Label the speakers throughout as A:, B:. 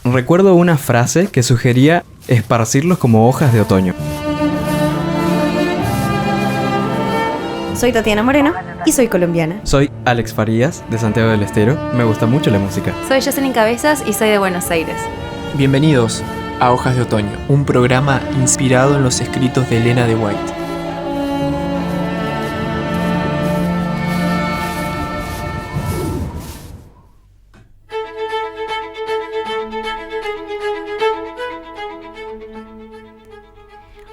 A: Recuerdo una frase que sugería esparcirlos como hojas de otoño.
B: Soy Tatiana Moreno y soy colombiana.
A: Soy Alex Farías, de Santiago del Estero. Me gusta mucho la música.
C: Soy Jocelyn Cabezas y soy de Buenos Aires.
D: Bienvenidos a Hojas de Otoño, un programa inspirado en los escritos de Elena de White.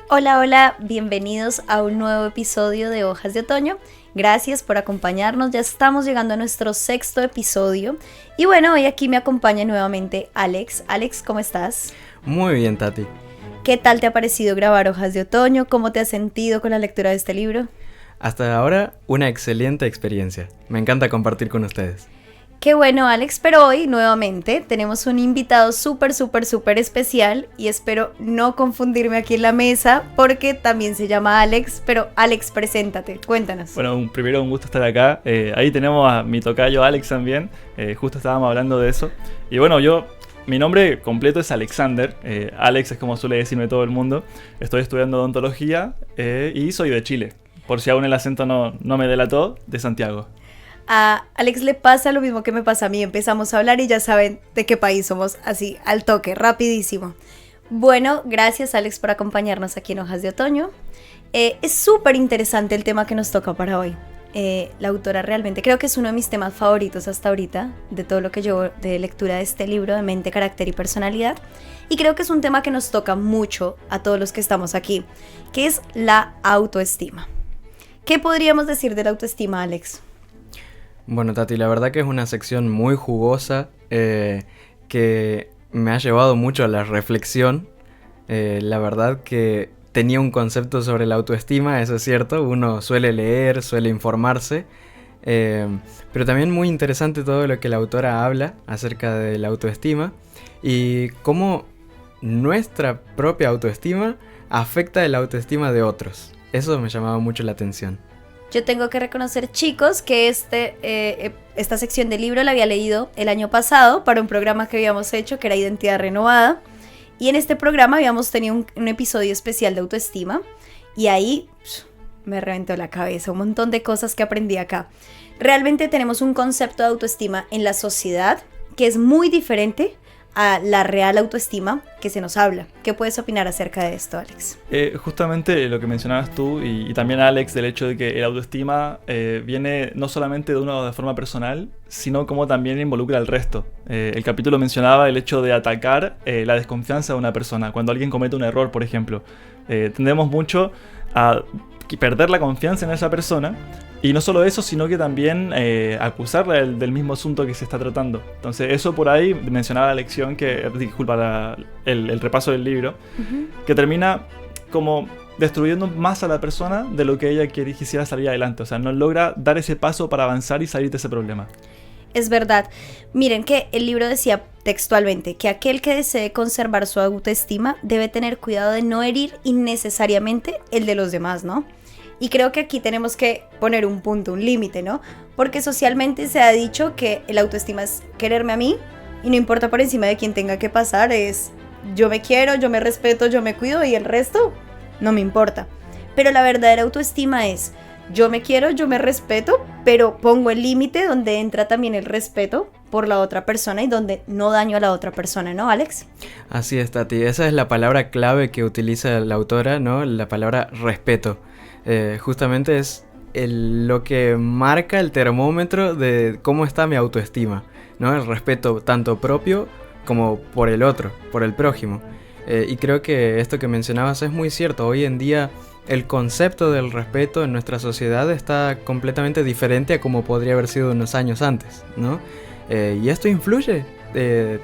B: Hola, hola, bienvenidos a un nuevo episodio de Hojas de Otoño. Gracias por acompañarnos, ya estamos llegando a nuestro 6º episodio. Y bueno, hoy aquí me acompaña nuevamente Alex. Alex, ¿cómo estás?
A: Muy bien, Tati.
B: ¿Qué tal te ha parecido grabar Hojas de Otoño? ¿Cómo te has sentido con la lectura de este libro?
A: Hasta ahora, una excelente experiencia. Me encanta compartir con ustedes.
B: Qué bueno, Alex, pero hoy nuevamente tenemos un invitado súper especial y espero no confundirme aquí en la mesa porque también se llama Alex, pero Alex, preséntate, cuéntanos.
E: Bueno, primero un gusto estar acá. Ahí tenemos a mi tocayo Alex también, justo estábamos hablando de eso. Y bueno, mi nombre completo es Alexander, Alex es como suele decirme todo el mundo. Estoy estudiando odontología y soy de Chile, por si aún el acento no me delató, de Santiago.
B: A Alex le pasa lo mismo que me pasa a mí, empezamos a hablar y ya saben de qué país somos, así, al toque, rapidísimo. Bueno, gracias Alex por acompañarnos aquí en Hojas de Otoño. Es súper interesante el tema que nos toca para hoy. La autora realmente creo que es uno de mis temas favoritos hasta ahorita, de todo lo que llevo de lectura de este libro de mente, carácter y personalidad. Y creo que es un tema que nos toca mucho a todos los que estamos aquí, que es la autoestima. ¿Qué podríamos decir de la autoestima, Alex?
A: Bueno, Tati, la verdad que es una sección muy jugosa que me ha llevado mucho a la reflexión. La verdad que tenía un concepto sobre la autoestima, eso es cierto. Uno suele leer, suele informarse. Pero también muy interesante todo lo que la autora habla acerca de la autoestima y cómo nuestra propia autoestima afecta la autoestima de otros. Eso me llamaba mucho la atención.
B: Yo tengo que reconocer, chicos, que esta sección del libro la había leído el año pasado para un programa que habíamos hecho, que era Identidad Renovada. Y en este programa habíamos tenido un episodio especial de autoestima. Y ahí me reventó la cabeza, un montón de cosas que aprendí acá. Realmente tenemos un concepto de autoestima en la sociedad que es muy diferente a la real autoestima que se nos habla. ¿Qué puedes opinar acerca de esto, Alex?
E: Justamente lo que mencionabas tú y también Alex, del hecho de que el autoestima viene no solamente de uno de forma personal, sino como también involucra al resto. El capítulo mencionaba el hecho de atacar la desconfianza de una persona. Cuando alguien comete un error, por ejemplo, tendemos mucho a perder la confianza en esa persona. Y no solo eso, sino que también acusarla del mismo asunto que se está tratando. Entonces eso por ahí mencionaba la lección el repaso del libro, que termina como destruyendo más a la persona de lo que ella quisiera salir adelante. O sea, no logra dar ese paso para avanzar y salir de ese problema.
B: Es verdad. Miren que el libro decía textualmente que aquel que desee conservar su autoestima debe tener cuidado de no herir innecesariamente el de los demás, ¿no? Y creo que aquí tenemos que poner un punto, un límite, ¿no? Porque socialmente se ha dicho que el autoestima es quererme a mí y no importa por encima de quién tenga que pasar, es yo me quiero, yo me respeto, yo me cuido y el resto no me importa. Pero la verdadera autoestima es yo me quiero, yo me respeto, pero pongo el límite donde entra también el respeto por la otra persona y donde no daño a la otra persona, ¿no, Alex?
A: Así es, Tati. Esa es la palabra clave que utiliza la autora, ¿no? La palabra respeto. Justamente es lo que marca el termómetro de cómo está mi autoestima, ¿no? El respeto tanto propio como por el otro, por el prójimo. Y creo que esto que mencionabas es muy cierto. Hoy en día el concepto del respeto en nuestra sociedad está completamente diferente a como podría haber sido unos años antes, ¿no? Y esto influye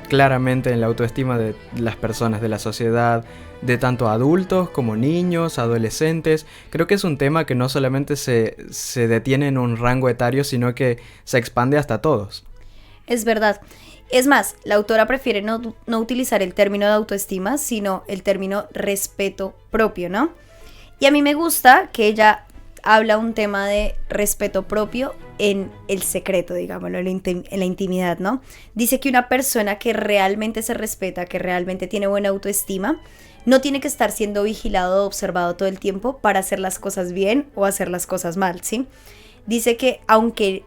A: claramente en la autoestima de las personas, de la sociedad, de tanto adultos como niños, adolescentes. Creo que es un tema que no solamente se detiene en un rango etario, sino que se expande hasta todos.
B: Es verdad. Es más, la autora prefiere no utilizar el término de autoestima, sino el término respeto propio, ¿no? Y a mí me gusta que ella habla un tema de respeto propio en el secreto, digámoslo, en la intimidad, ¿no? Dice que una persona que realmente se respeta, que realmente tiene buena autoestima, no tiene que estar siendo vigilado o observado todo el tiempo para hacer las cosas bien o hacer las cosas mal, ¿sí? Dice que aunque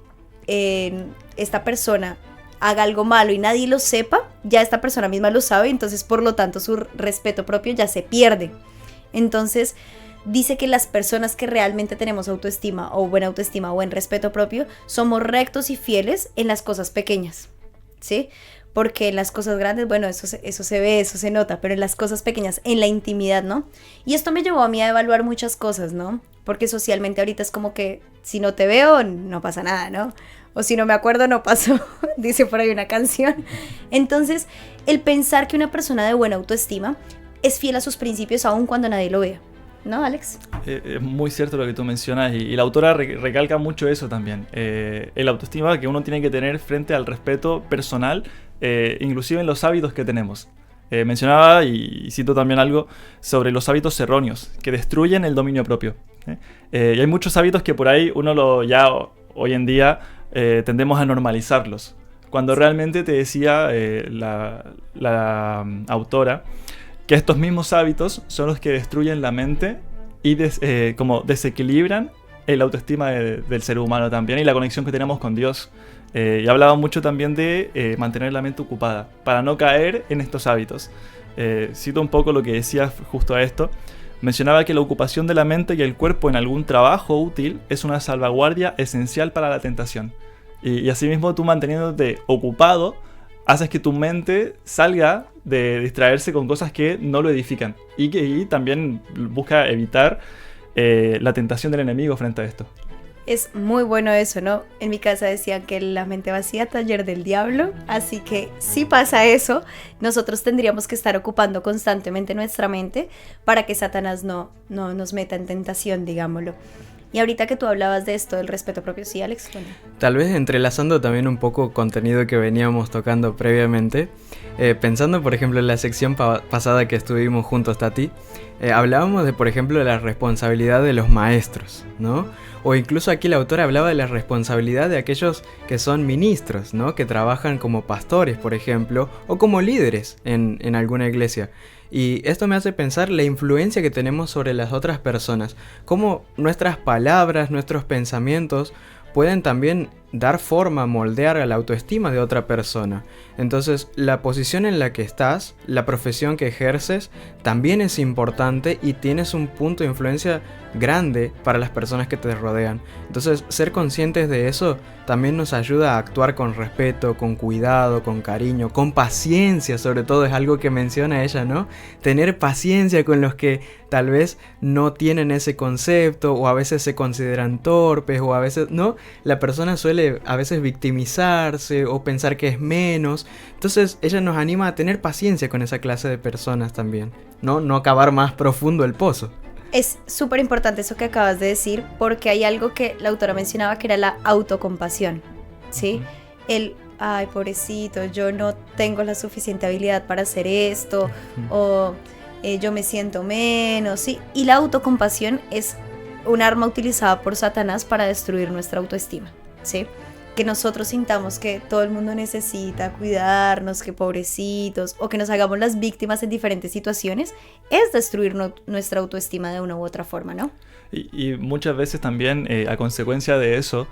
B: esta persona haga algo malo y nadie lo sepa, ya esta persona misma lo sabe, entonces por lo tanto su respeto propio ya se pierde. Entonces dice que las personas que realmente tenemos autoestima o buena autoestima o buen respeto propio, somos rectos y fieles en las cosas pequeñas, ¿sí? Porque en las cosas grandes, bueno, eso se ve, eso se nota, pero en las cosas pequeñas, en la intimidad, ¿no? Y esto me llevó a mí a evaluar muchas cosas, ¿no? Porque socialmente ahorita es como que si no te veo, no pasa nada, ¿no? O si no me acuerdo, no pasó, dice por ahí una canción. Entonces, el pensar que una persona de buena autoestima es fiel a sus principios aun cuando nadie lo vea, ¿no, Alex?
E: Es muy cierto lo que tú mencionas y la autora recalca mucho eso también. El autoestima que uno tiene que tener frente al respeto personal, inclusive en los hábitos que tenemos. Mencionaba y cito también algo sobre los hábitos erróneos que destruyen el dominio propio. Y hay muchos hábitos que por ahí ya hoy en día tendemos a normalizarlos. Cuando realmente te decía la autora que estos mismos hábitos son los que destruyen la mente y como desequilibran el autoestima del ser humano también y la conexión que tenemos con Dios. Y hablaba mucho también de mantener la mente ocupada para no caer en estos hábitos. Cito un poco lo que decía justo a esto. Mencionaba que la ocupación de la mente y el cuerpo en algún trabajo útil es una salvaguardia esencial para la tentación. Y asimismo tú manteniéndote ocupado haces que tu mente salga de distraerse con cosas que no lo edifican y también busca evitar la tentación del enemigo frente a esto.
B: Es muy bueno eso, ¿no? En mi casa decían que la mente vacía, taller del diablo, así que si pasa eso, nosotros tendríamos que estar ocupando constantemente nuestra mente para que Satanás no nos meta en tentación, digámoslo. Y ahorita que tú hablabas de esto, del respeto propio, sí, Alex. Bueno.
A: Tal vez entrelazando también un poco contenido que veníamos tocando previamente, pensando por ejemplo en la sección pasada que estuvimos juntos, Tati, hablábamos de por ejemplo de la responsabilidad de los maestros, ¿no? O incluso aquí la autora hablaba de la responsabilidad de aquellos que son ministros, ¿no? Que trabajan como pastores, por ejemplo, o como líderes en alguna iglesia. Y esto me hace pensar la influencia que tenemos sobre las otras personas, cómo nuestras palabras, nuestros pensamientos pueden también dar forma, moldear a la autoestima de otra persona. Entonces, la posición en la que estás, la profesión que ejerces, también es importante y tienes un punto de influencia grande para las personas que te rodean. Entonces, ser conscientes de eso también nos ayuda a actuar con respeto, con cuidado, con cariño, con paciencia, sobre todo es algo que menciona ella, ¿no? Tener paciencia con los que tal vez no tienen ese concepto o a veces se consideran torpes o a veces, ¿no? La persona suele a veces victimizarse o pensar que es menos. Entonces ella nos anima a tener paciencia con esa clase de personas también, ¿no? No acabar más profundo el pozo.
B: Es súper importante eso que acabas de decir, porque hay algo que la autora mencionaba que era la autocompasión, ¿sí? Ay, pobrecito, yo no tengo la suficiente habilidad para hacer esto, o yo me siento menos, ¿sí? Y la autocompasión es un arma utilizada por Satanás para destruir nuestra autoestima, ¿sí? Que nosotros sintamos que todo el mundo necesita cuidarnos, que pobrecitos, o que nos hagamos las víctimas en diferentes situaciones, es destruir nuestra autoestima de una u otra forma, ¿no?
E: Y muchas veces también, a consecuencia de eso,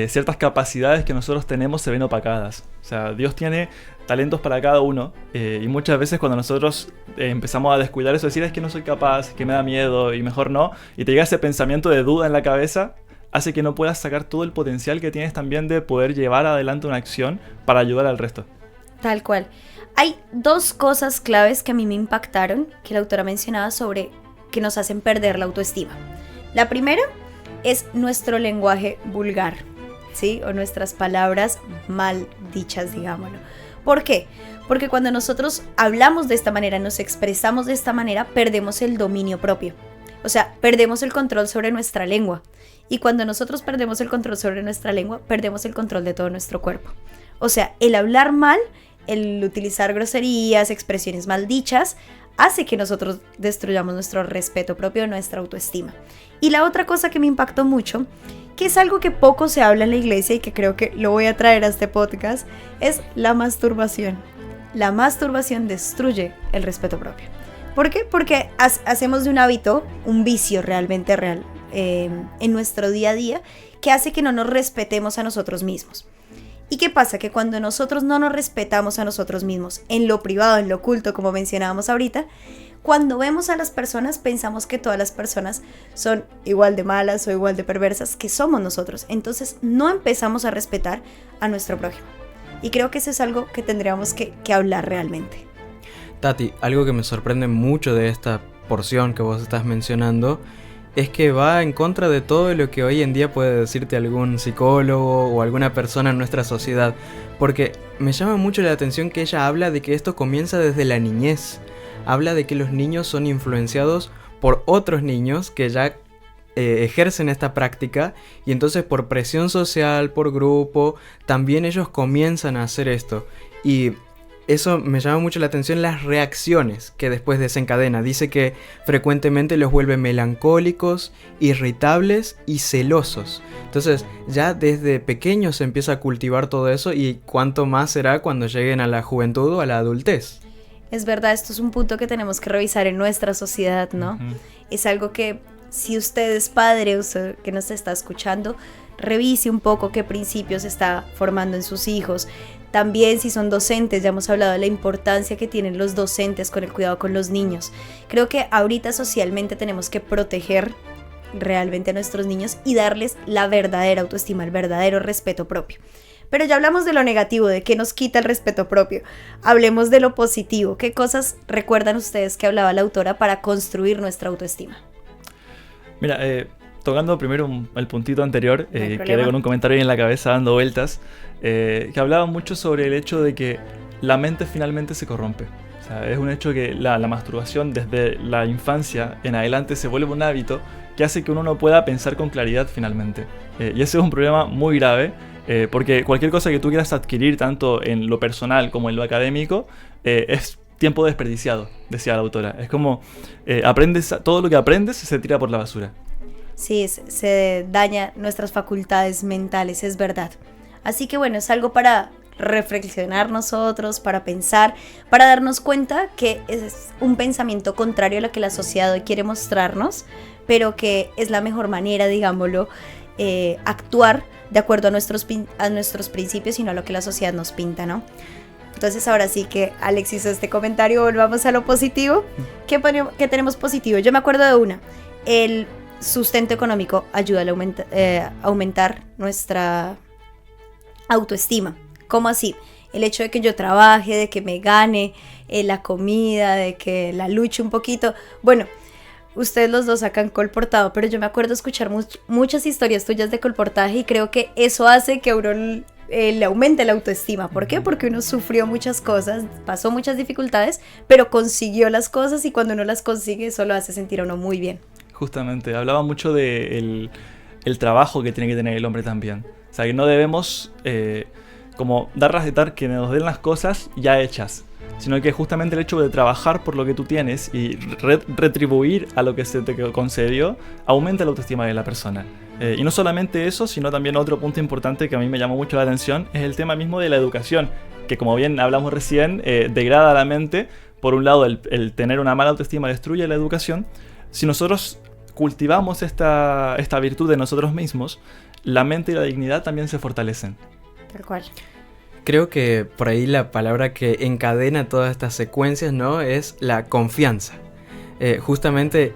E: ciertas capacidades que nosotros tenemos se ven opacadas. O sea, Dios tiene talentos para cada uno, y muchas veces cuando nosotros empezamos a descuidar eso, decir es que no soy capaz, que me da miedo y mejor no, y te llega ese pensamiento de duda en la cabeza, hace que no puedas sacar todo el potencial que tienes también de poder llevar adelante una acción para ayudar al resto.
B: Tal cual. Hay dos cosas claves que a mí me impactaron, que la autora mencionaba sobre que nos hacen perder la autoestima. La primera es nuestro lenguaje vulgar, ¿sí? O nuestras palabras mal dichas, digámoslo. ¿Por qué? Porque cuando nosotros hablamos de esta manera, nos expresamos de esta manera, perdemos el dominio propio. O sea, perdemos el control sobre nuestra lengua. Y cuando nosotros perdemos el control sobre nuestra lengua, perdemos el control de todo nuestro cuerpo. O sea, el hablar mal, el utilizar groserías, expresiones mal dichas, hace que nosotros destruyamos nuestro respeto propio, nuestra autoestima. Y la otra cosa que me impactó mucho, que es algo que poco se habla en la iglesia y que creo que lo voy a traer a este podcast, es la masturbación. La masturbación destruye el respeto propio. ¿Por qué? Porque hacemos de un hábito un vicio realmente real en nuestro día a día, que hace que no nos respetemos a nosotros mismos. ¿Y qué pasa? Que cuando nosotros no nos respetamos a nosotros mismos, en lo privado, en lo oculto, como mencionábamos ahorita, cuando vemos a las personas pensamos que todas las personas son igual de malas o igual de perversas que somos nosotros. Entonces no empezamos a respetar a nuestro prójimo. Y creo que eso es algo que tendríamos que hablar realmente.
A: Tati, algo que me sorprende mucho de esta porción que vos estás mencionando es que va en contra de todo lo que hoy en día puede decirte algún psicólogo o alguna persona en nuestra sociedad, porque me llama mucho la atención que ella habla de que esto comienza desde la niñez. Habla de que los niños son influenciados por otros niños que ya ejercen esta práctica, y entonces por presión social, por grupo, también ellos comienzan a hacer esto. Y eso me llama mucho la atención, las reacciones que después desencadena. Dice que frecuentemente los vuelve melancólicos, irritables y celosos. Entonces ya desde pequeños se empieza a cultivar todo eso, y cuánto más será cuando lleguen a la juventud o a la adultez.
B: Es verdad, esto es un punto que tenemos que revisar en nuestra sociedad, ¿no? Uh-huh. Es algo que, si usted es padre o que nos está escuchando, revise un poco qué principios está formando en sus hijos. También si son docentes, ya hemos hablado de la importancia que tienen los docentes con el cuidado con los niños. Creo que ahorita socialmente tenemos que proteger realmente a nuestros niños y darles la verdadera autoestima, el verdadero respeto propio. Pero ya hablamos de lo negativo, de qué nos quita el respeto propio. Hablemos de lo positivo. ¿Qué cosas recuerdan ustedes que hablaba la autora para construir nuestra autoestima?
E: Mira, tocando primero el puntito anterior, quedé con un comentario ahí en la cabeza dando vueltas, que hablaba mucho sobre el hecho de que la mente finalmente se corrompe. O sea, es un hecho que la masturbación desde la infancia en adelante se vuelve un hábito que hace que uno no pueda pensar con claridad finalmente. Y ese es un problema muy grave, porque cualquier cosa que tú quieras adquirir, tanto en lo personal como en lo académico, es tiempo desperdiciado, decía la autora. Es como todo lo que aprendes se tira por la basura.
B: Sí, se daña nuestras facultades mentales, es verdad. Así que bueno, es algo para reflexionar nosotros, para pensar, para darnos cuenta que es un pensamiento contrario a lo que la sociedad hoy quiere mostrarnos, pero que es la mejor manera, digámoslo, actuar de acuerdo a nuestros principios y no a lo que la sociedad nos pinta, ¿no? Entonces ahora sí que Alex hizo este comentario, volvamos a lo positivo. ¿Qué tenemos positivo? Yo me acuerdo de una, el sustento económico ayuda a aumentar nuestra autoestima. ¿Cómo así? El hecho de que yo trabaje, de que me gane la comida, de que la luche un poquito. Bueno, ustedes los dos sacan colportado, pero yo me acuerdo escuchar muchas historias tuyas de colportaje y creo que eso hace que a uno le aumente la autoestima. ¿Por qué? Porque uno sufrió muchas cosas, pasó muchas dificultades, pero consiguió las cosas, y cuando uno las consigue eso lo hace sentir a uno muy bien.
E: Justamente, hablaba mucho de el trabajo que tiene que tener el hombre también. O sea, que no debemos como dar que nos den las cosas ya hechas, sino que justamente el hecho de trabajar por lo que tú tienes y retribuir a lo que se te concedió aumenta la autoestima de la persona. Y no solamente eso, sino también otro punto importante que a mí me llamó mucho la atención es el tema mismo de la educación, que como bien hablamos recién, degrada la mente. Por un lado, el tener una mala autoestima destruye la educación. Si nosotros cultivamos esta virtud de nosotros mismos, la mente y la dignidad también se fortalecen.
B: Tal cual.
A: Creo que por ahí la palabra que encadena todas estas secuencias, ¿no?, es la confianza. Justamente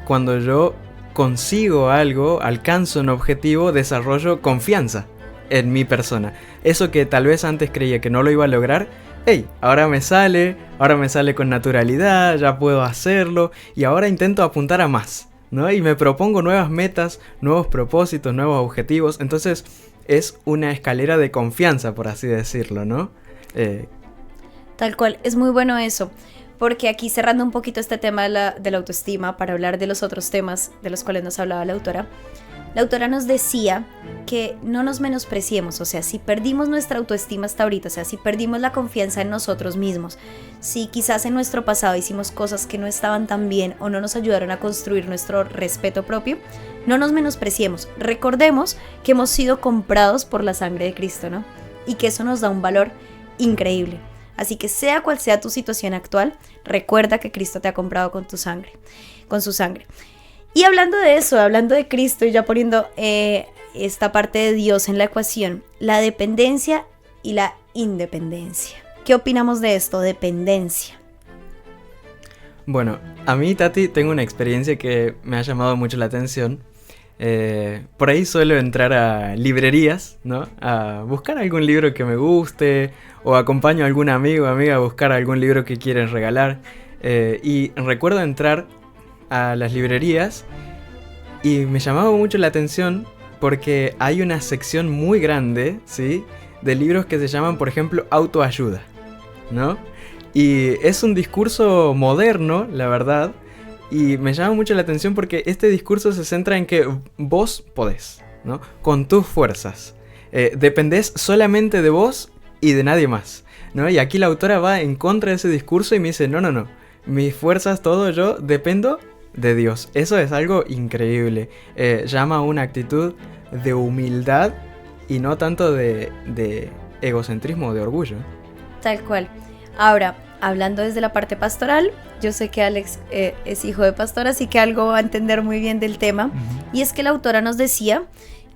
A: cuando yo consigo algo, alcanzo un objetivo, desarrollo confianza en mi persona. Eso que tal vez antes creía que no lo iba a lograr, ahora me sale con naturalidad, ya puedo hacerlo, y ahora intento apuntar a más, ¿no? Y me propongo nuevas metas, nuevos propósitos, nuevos objetivos. Entonces es una escalera de confianza, por así decirlo, ¿no?
B: Tal cual, es muy bueno eso, porque aquí cerrando un poquito este tema de la autoestima, para hablar de los otros temas de los cuales nos hablaba la autora, La autora nos decía que no nos menospreciemos, o sea, si perdimos nuestra autoestima hasta ahorita, o sea, si perdimos la confianza en nosotros mismos, si quizás en nuestro pasado hicimos cosas que no estaban tan bien o no nos ayudaron a construir nuestro respeto propio, no nos menospreciemos. Recordemos que hemos sido comprados por la sangre de Cristo, ¿no? Y que eso nos da un valor increíble. Así que sea cual sea tu situación actual, recuerda que Cristo te ha comprado con tu sangre, con su sangre. Y hablando de eso, hablando de Cristo y ya poniendo esta parte de Dios en la ecuación, la dependencia y la independencia. ¿Qué opinamos de esto? Dependencia.
A: Bueno, a mí, Tati, tengo una experiencia que me ha llamado mucho la atención. Por ahí suelo entrar a librerías, ¿no? A buscar algún libro que me guste, o acompaño a algún amigo o amiga a buscar algún libro que quieren regalar. Y recuerdo entrar a las librerías y me llamaba mucho la atención porque hay una sección muy grande, ¿sí?, de libros que se llaman, por ejemplo, autoayuda, ¿no? Y es un discurso moderno, la verdad, y me llama mucho la atención porque este discurso se centra en que vos podés, ¿no? Con tus fuerzas. Dependés solamente de vos y de nadie más, ¿no? Y aquí la autora va en contra de ese discurso y me dice, no, mis fuerzas, todo yo, dependo de Dios. Eso es algo increíble. Llama a una actitud de humildad y no tanto de egocentrismo o de orgullo.
B: Tal cual. Ahora, hablando desde la parte pastoral, yo sé que Alex es hijo de pastor, así que algo va a entender muy bien del tema. Y es que la autora nos decía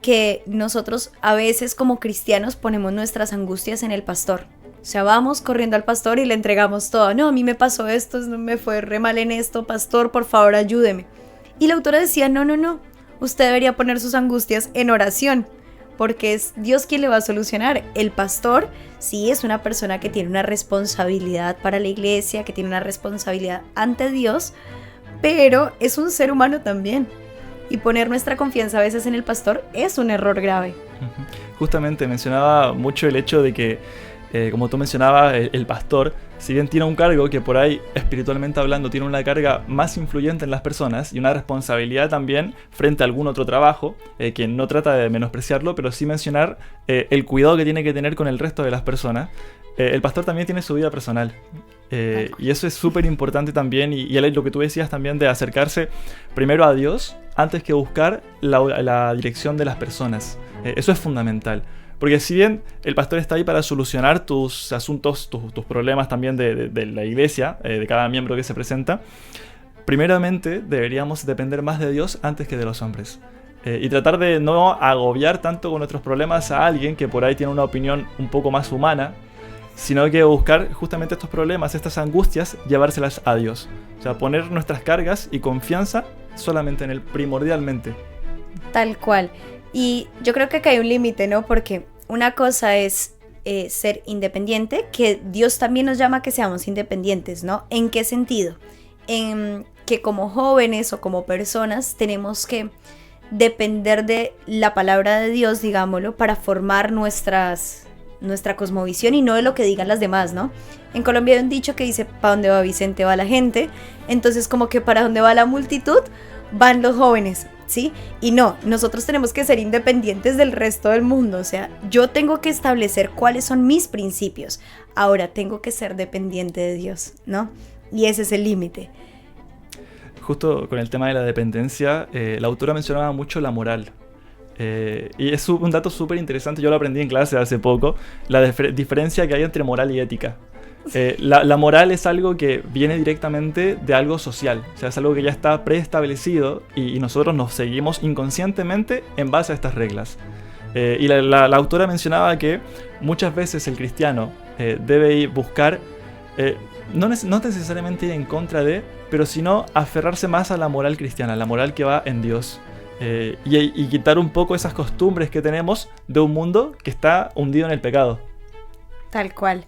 B: que nosotros a veces como cristianos ponemos nuestras angustias en el pastor. O sea, vamos corriendo al pastor y le entregamos todo. No, a mí me pasó esto, me fue re mal en esto, pastor, por favor ayúdeme. Y la autora decía, no, usted debería poner sus angustias en oración, porque es Dios quien le va a solucionar. El pastor sí es una persona que tiene una responsabilidad para la iglesia, que tiene una responsabilidad ante Dios, pero es un ser humano también. Y poner nuestra confianza a veces en el pastor es un error grave.
E: Justamente mencionaba mucho el hecho de que como tú mencionabas, el pastor, si bien tiene un cargo que por ahí, espiritualmente hablando, tiene una carga más influyente en las personas y una responsabilidad también frente a algún otro trabajo, que no trata de menospreciarlo, pero sí mencionar el cuidado que tiene que tener con el resto de las personas. El pastor también tiene su vida personal. Y eso es súper importante también, y lo que tú decías también de acercarse primero a Dios antes que buscar la dirección de las personas. Eso es fundamental. Porque si bien el pastor está ahí para solucionar tus asuntos, tus problemas también de la iglesia, de cada miembro que se presenta, primeramente deberíamos depender más de Dios antes que de los hombres. Y tratar de no agobiar tanto con nuestros problemas a alguien que por ahí tiene una opinión un poco más humana, sino que buscar justamente estos problemas, estas angustias, llevárselas a Dios. O sea, poner nuestras cargas y confianza solamente en Él, primordialmente.
B: Tal cual. Y yo creo que acá hay un límite, ¿no? Porque una cosa es ser independiente, que Dios también nos llama a que seamos independientes, ¿no? ¿En qué sentido? En que como jóvenes o como personas tenemos que depender de la palabra de Dios, digámoslo, para formar nuestra cosmovisión y no de lo que digan las demás, ¿no? En Colombia hay un dicho que dice, ¿para dónde va Vicente va la gente? Entonces como que para dónde va la multitud van los jóvenes, ¿sí? Y no, nosotros tenemos que ser independientes del resto del mundo. O sea, yo tengo que establecer cuáles son mis principios. Ahora tengo que ser dependiente de Dios, ¿no? Y ese es el límite.
E: Justo con el tema de la dependencia, la autora mencionaba mucho la moral. Y es un dato súper interesante, yo lo aprendí en clase hace poco, la diferencia que hay entre moral y ética. La moral es algo que viene directamente de algo social, o sea, es algo que ya está preestablecido y nosotros nos seguimos inconscientemente en base a estas reglas. Y la autora mencionaba que muchas veces el cristiano debe buscar, no necesariamente ir en contra de, pero sino aferrarse más a la moral cristiana, la moral que va en Dios. Y quitar un poco esas costumbres que tenemos de un mundo que está hundido en el pecado.
B: Tal cual.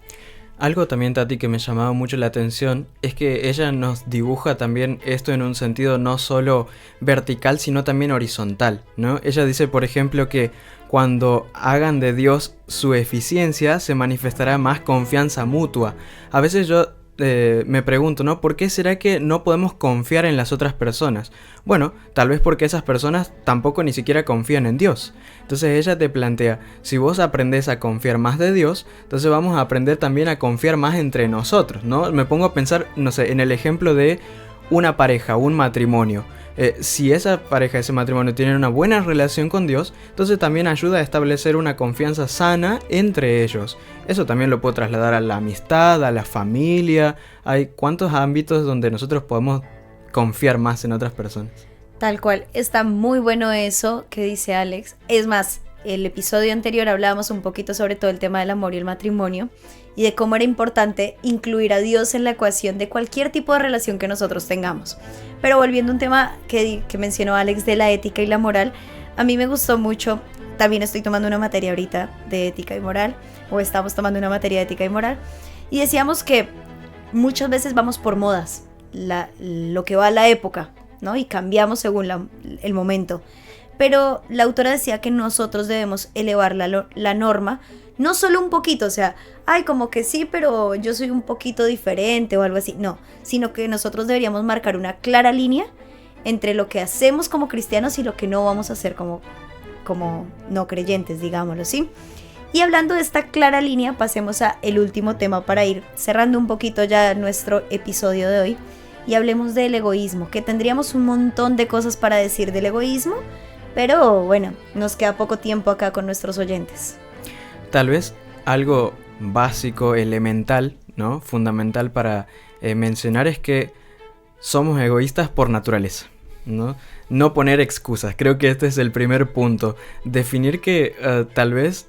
A: Algo también, Tati, que me llamaba mucho la atención es que ella nos dibuja también esto en un sentido no solo vertical, sino también horizontal, ¿no? Ella dice, por ejemplo, que cuando hagan de Dios su eficiencia, se manifestará más confianza mutua. A veces yo me pregunto, ¿no? ¿Por qué será que no podemos confiar en las otras personas? Bueno, tal vez porque esas personas tampoco ni siquiera confían en Dios. Entonces ella te plantea, si vos aprendés a confiar más de Dios, entonces vamos a aprender también a confiar más entre nosotros, ¿no? Me pongo a pensar, no sé, en el ejemplo de una pareja, un matrimonio. Si esa pareja, ese matrimonio tienen una buena relación con Dios, entonces también ayuda a establecer una confianza sana entre ellos. Eso también lo puedo trasladar a la amistad, a la familia. Hay cuántos ámbitos donde nosotros podemos confiar más en otras personas.
B: Tal cual, está muy bueno eso que dice Alex. Es más, el episodio anterior hablábamos un poquito sobre todo el tema del amor y el matrimonio y de cómo era importante incluir a Dios en la ecuación de cualquier tipo de relación que nosotros tengamos. Pero volviendo a un tema que mencionó Alex de la ética y la moral, a mí me gustó mucho. También estoy tomando una materia ahorita de ética y moral, o estamos tomando una materia de ética y moral, y decíamos que muchas veces vamos por modas, lo que va a la época, ¿no? Y cambiamos según el momento. Pero la autora decía que nosotros debemos elevar la norma, no solo un poquito, o sea, ay, como que sí, pero yo soy un poquito diferente o algo así, no, sino que nosotros deberíamos marcar una clara línea entre lo que hacemos como cristianos y lo que no vamos a hacer como no creyentes, digámoslo, ¿sí? Y hablando de esta clara línea, pasemos a el último tema para ir cerrando un poquito ya nuestro episodio de hoy y hablemos del egoísmo, que tendríamos un montón de cosas para decir del egoísmo, pero bueno, nos queda poco tiempo acá con nuestros oyentes.
A: Tal vez algo básico, elemental, ¿no? Fundamental para mencionar es que somos egoístas por naturaleza, ¿no? No poner excusas. Creo que este es el primer punto. Definir que tal vez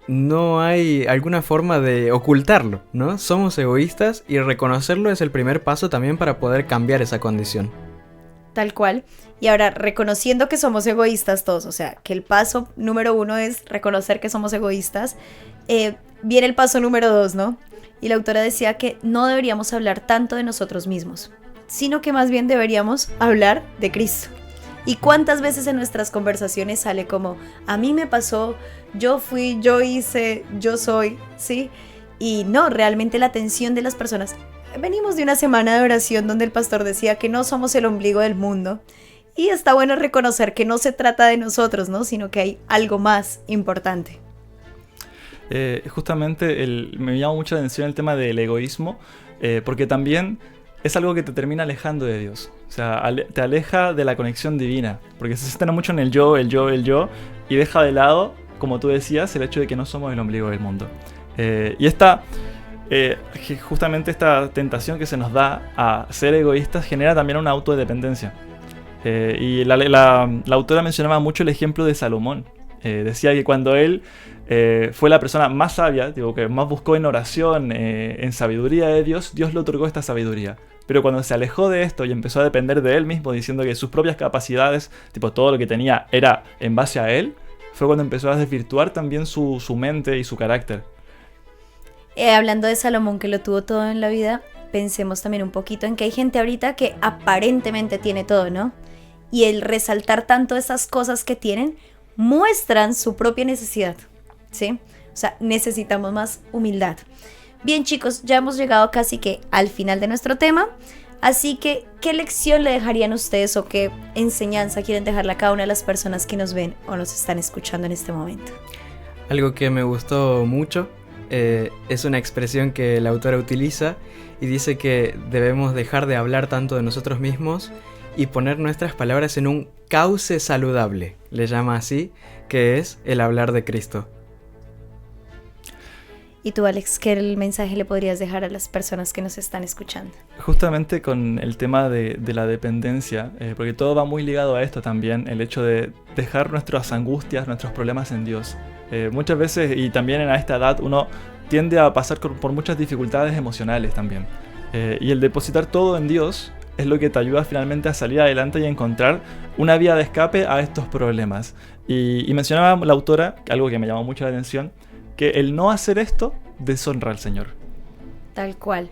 A: no hay alguna forma de ocultarlo, ¿no? Somos egoístas y reconocerlo es el primer paso también para poder cambiar esa condición.
B: Tal cual. Y ahora, reconociendo que somos egoístas todos, o sea, que el paso número 1 es reconocer que somos egoístas, viene el paso número 2, ¿no? Y la autora decía que no deberíamos hablar tanto de nosotros mismos, sino que más bien deberíamos hablar de Cristo. ¿Y cuántas veces en nuestras conversaciones sale como, a mí me pasó, yo fui, yo hice, yo soy, ¿sí? Y no, realmente la atención de las personas. Venimos de una semana de oración donde el pastor decía que no somos el ombligo del mundo. Y está bueno reconocer que no se trata de nosotros, ¿no? Sino que hay algo más importante.
E: Justamente me llama mucho la atención el tema del egoísmo, porque también es algo que te termina alejando de Dios. O sea, te aleja de la conexión divina, porque se centra mucho en el yo, y deja de lado, como tú decías, el hecho de que no somos el ombligo del mundo. Y justamente esta tentación que se nos da a ser egoístas genera también una autodependencia. Y la autora mencionaba mucho el ejemplo de Salomón. Decía que cuando él fue la persona más sabia, digo, que más buscó en oración, en sabiduría de Dios, Dios le otorgó esta sabiduría. Pero cuando se alejó de esto y empezó a depender de él mismo, diciendo que sus propias capacidades, tipo todo lo que tenía, era en base a él, fue cuando empezó a desvirtuar también su mente y su carácter.
B: Hablando de Salomón, que lo tuvo todo en la vida, pensemos también un poquito en que hay gente ahorita que aparentemente tiene todo, ¿no? Y el resaltar tanto esas cosas que tienen muestran su propia necesidad, ¿sí? O sea, necesitamos más humildad. Bien, chicos, ya hemos llegado casi que al final de nuestro tema, así que, ¿qué lección le dejarían ustedes o qué enseñanza quieren dejarle a cada una de las personas que nos ven o nos están escuchando en este momento?
A: Algo que me gustó mucho es una expresión que la autora utiliza y dice que debemos dejar de hablar tanto de nosotros mismos y poner nuestras palabras en un cauce saludable, le llama así, que es el hablar de Cristo.
B: ¿Y tú, Alex, qué mensaje le podrías dejar a las personas que nos están escuchando?
E: Justamente con el tema de la dependencia, porque todo va muy ligado a esto también, el hecho de dejar nuestras angustias, nuestros problemas en Dios. Muchas veces, y también a esta edad, uno tiende a pasar por muchas dificultades emocionales también. Y el depositar todo en Dios es lo que te ayuda finalmente a salir adelante y a encontrar una vía de escape a estos problemas. Y mencionaba la autora, algo que me llamó mucho la atención, que el no hacer esto deshonra al Señor.
B: Tal cual.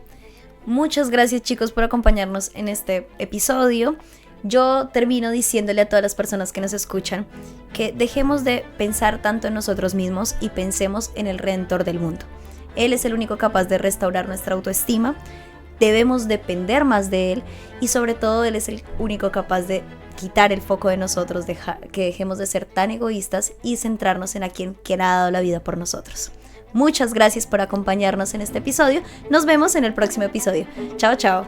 B: Muchas gracias, chicos, por acompañarnos en este episodio. Yo termino diciéndole a todas las personas que nos escuchan que dejemos de pensar tanto en nosotros mismos y pensemos en el Redentor del mundo. Él es el único capaz de restaurar nuestra autoestima. Debemos depender más de Él y sobre todo Él es el único capaz de quitar el foco de nosotros, que dejemos de ser tan egoístas y centrarnos en a quien ha dado la vida por nosotros. Muchas gracias por acompañarnos en este episodio. Nos vemos en el próximo episodio. Chao, chao.